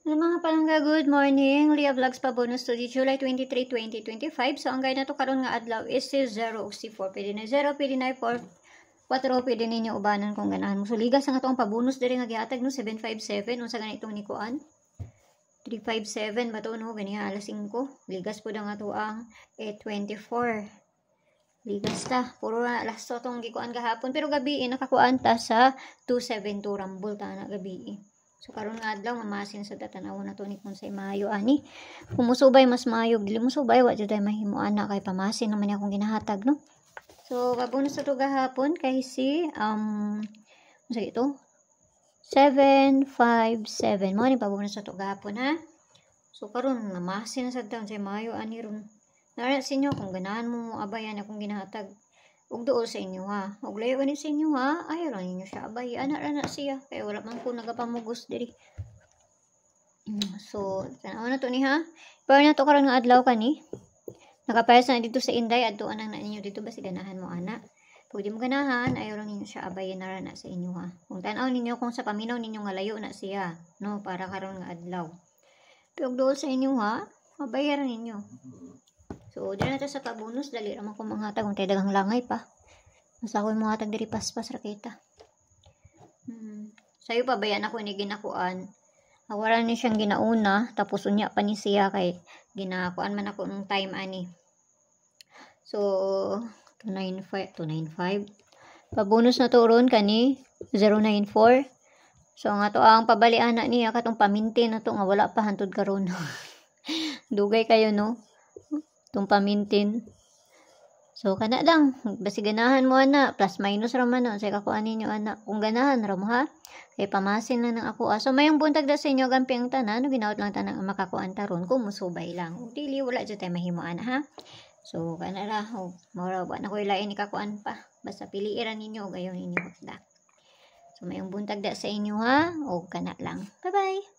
Mga palangga, good morning. Lia Vlogs pa bonus to July 23, 2025. So, ang guide na to karon nga adlaw is si 0 o si 4. Pwede na 0, pwede na 4. 4, pwede ninyo ubanan kung ganahan mo. So, ligas ang atong pabonus diri nga gihatag no 757 unsa ganito ni kuan. 357 ba to no ganiha alas 5. Ligas pud ang ato ang 824. Ligas ta. Puro na alas to tong gikuan gahapon pero gabi nakakuan ta sa 272 rambol ta na gabi. So karon nga adlaw mamasin sa tatanaw na to ni kung say maayo ani. Kung musubay mas maayo, dili musubay wa jud ay mahimo ana kay pamasin naman akong ginahatag no. So pabonus to gahapon kay si unsa ito? 757 mo ni pabonus to gahapon ha. So karon mamasin sa taon say maayo ani ron. Nara sa inyo kung ganahan mo abayan akong ginahatag. Ug duol sa inyo ha. Ug layo ni sa inyo ha. Ayaw lang ninyo siya abay. Ana siya. Kaya wala man ko nagapamugos diri. So, tanaw na to ni ha. Pero na to karon nga adlaw kani. Nakapayas na dito sa Inday. Adtuan ang na ninyo dito ba si ganahan mo ana. Pag di mo ganahan, ayaw lang ninyo siya abay na sa inyo ha. Kung tanaw ninyo kung sa paminaw ninyo nga layo na siya. No, para karon nga adlaw. Pero duol sa inyo ha. Abayaran ninyo. So, dyan na sa pabonus, dali naman ko manghatag kung tayo dagang langay pa. Mas ako yung manghatag diri paspas rakita. Sa'yo pa bayan ako ni ginakuan. Awaran ni siyang ginauna, tapos unya pa ni siya kay ginakuan man ako ng time ani. So, 295. Pabonus na to ron kani 094. So, nga to ang pabalian na niya katong paminti na to nga wala pa hantod karon. Dugay kayo no. Itong pamintin. So, kana lang. Basi ganahan mo, ana. Plus, minus raman, no. Say kakuan ninyo, ana. Kung ganahan, ram, ha? Kaya pamasin na ng ako. So, mayong buntag na sa inyo, gampi ang tanan. No, ginaot lang tanang makakuan taron. Kung musubay lang. Dili, wala dyan tayo mahimo, ana, ha? So, kana lang. Mura, ba na ko ilain ikakuan pa. Basta piliiran ninyo, o gayon ninyo. So, mayong buntag na sa inyo, ha? O, kana lang. Bye-bye!